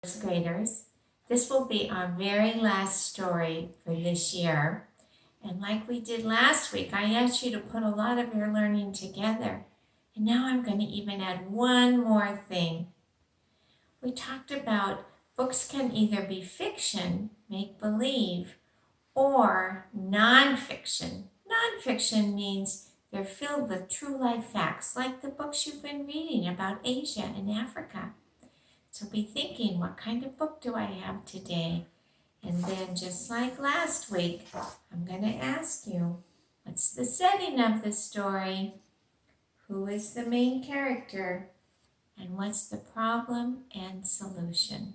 first graders. This will be our very last story for this year. And like we did last week, I asked you to put a lot of your learning together. And now I'm going to even add one more thing. We talked about books can either be fiction, make-believe, or nonfiction. Nonfiction means they're filled with true life facts, like the books you've been reading about Asia and Africa. So be thinking, what kind of book do I have today? And then just like last week, I'm going to ask you, what's the setting of the story? Who is the main character? And what's the problem and solution?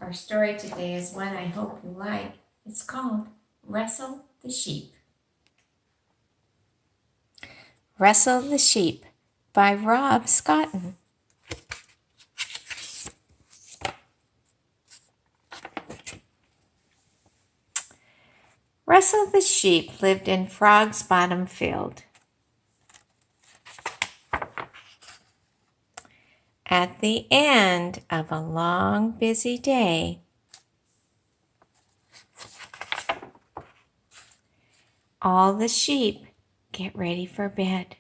Our story today is one I hope you like. It's called Wrestle the Sheep. Wrestle the Sheep by Rob Scotton. Wrestle the Sheep lived in Frog's Bottom Field. At the end of a long, busy day, all the sheep get ready for bed.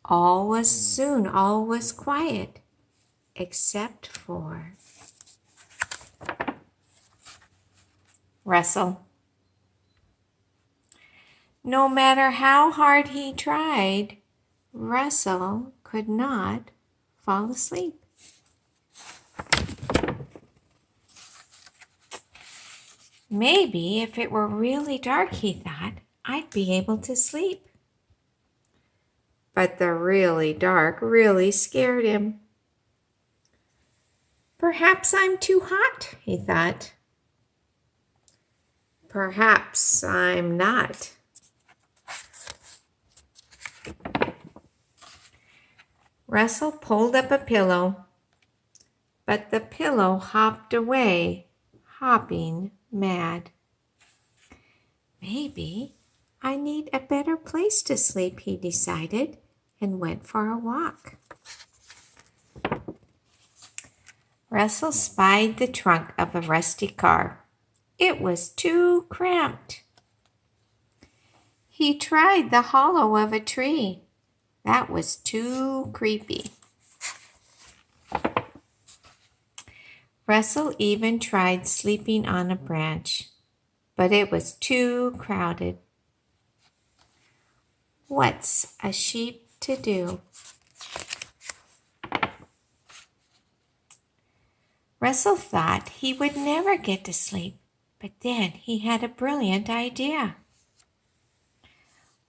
All was quiet, except for Wrestle. No matter how hard he tried, Wrestle could not fall asleep. Maybe if it were really dark, he thought, I'd be able to sleep. But the really dark really scared him. Perhaps I'm too hot, he thought. Perhaps I'm not. Wrestle pulled up a pillow, but the pillow hopped away, hopping mad. Maybe I need a better place to sleep, he decided, and went for a walk. Wrestle spied the trunk of a rusty car. It was too cramped. He tried the hollow of a tree. That was too creepy. Wrestle even tried sleeping on a branch, but it was too crowded. What's a sheep to do? Wrestle thought he would never get to sleep, but then he had a brilliant idea.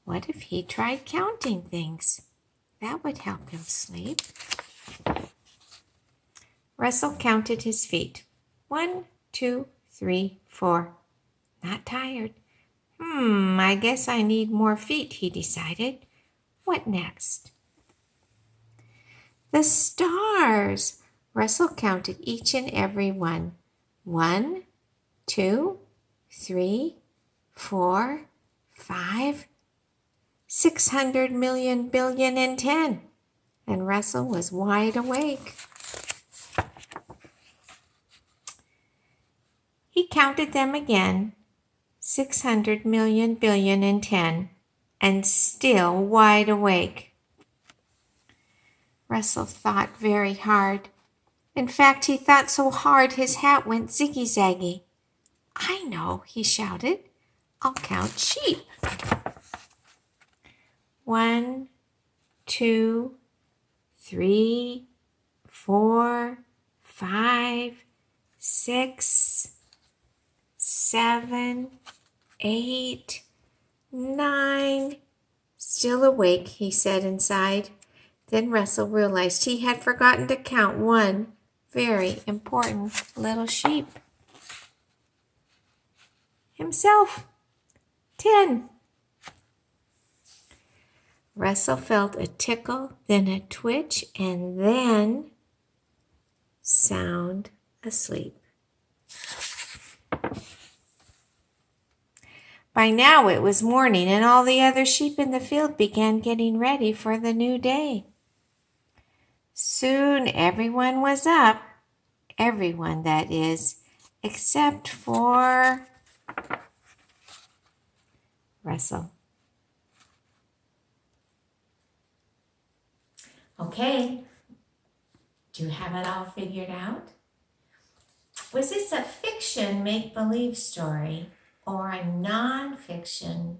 What if he tried counting things? That would help him sleep. Wrestle counted his feet. 1, 2, 3, 4. Not tired. I guess I need more feet, he decided. What next? The stars. Wrestle counted each and every one. 1, 2, 3, 4, 5, 600 million billion and 10. And Wrestle was wide awake. He counted them again, 600 million billion and 10, and still wide awake. Wrestle thought very hard. In fact, he thought so hard his hat went ziggy-zaggy. I know, he shouted. I'll count sheep. 1, 2, 3, 4, 5, 6, 7, 8, 9. Still awake, he said inside. Then Wrestle realized he had forgotten to count one very important little sheep. Himself. 10. Wrestle felt a tickle, then a twitch, and then sound asleep. By now it was morning, and all the other sheep in the field began getting ready for the new day. Soon everyone was up. Everyone, that is, except for Russell. Okay, do you have it all figured out? Was this a fiction make-believe story or a non-fiction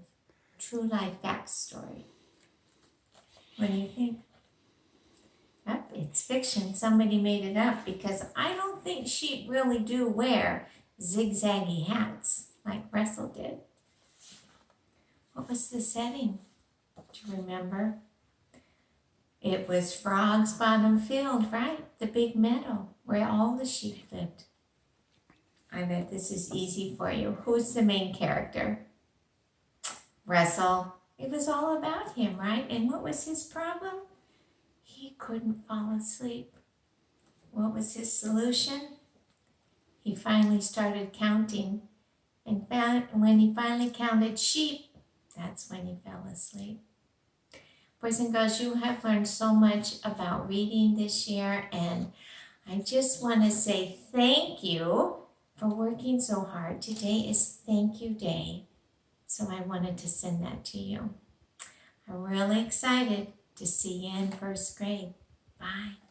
true life fact story? What do you think? Yep, it's fiction. Somebody made it up because I don't think sheep really do wear zigzaggy hats like Russell did. What was the setting? Do you remember? It was Frog's Bottom Field, right? The big meadow where all the sheep lived. I bet this is easy for you. Who's the main character? Russell. It was all about him, right? And what was his problem? He couldn't fall asleep. What was his solution? He finally started counting. And when he finally counted sheep, that's when he fell asleep. Boys and girls, you have learned so much about reading this year, and I just want to say thank you for working so hard. Today is Thank You Day, so I wanted to send that to you. I'm really excited to see you in first grade. Bye.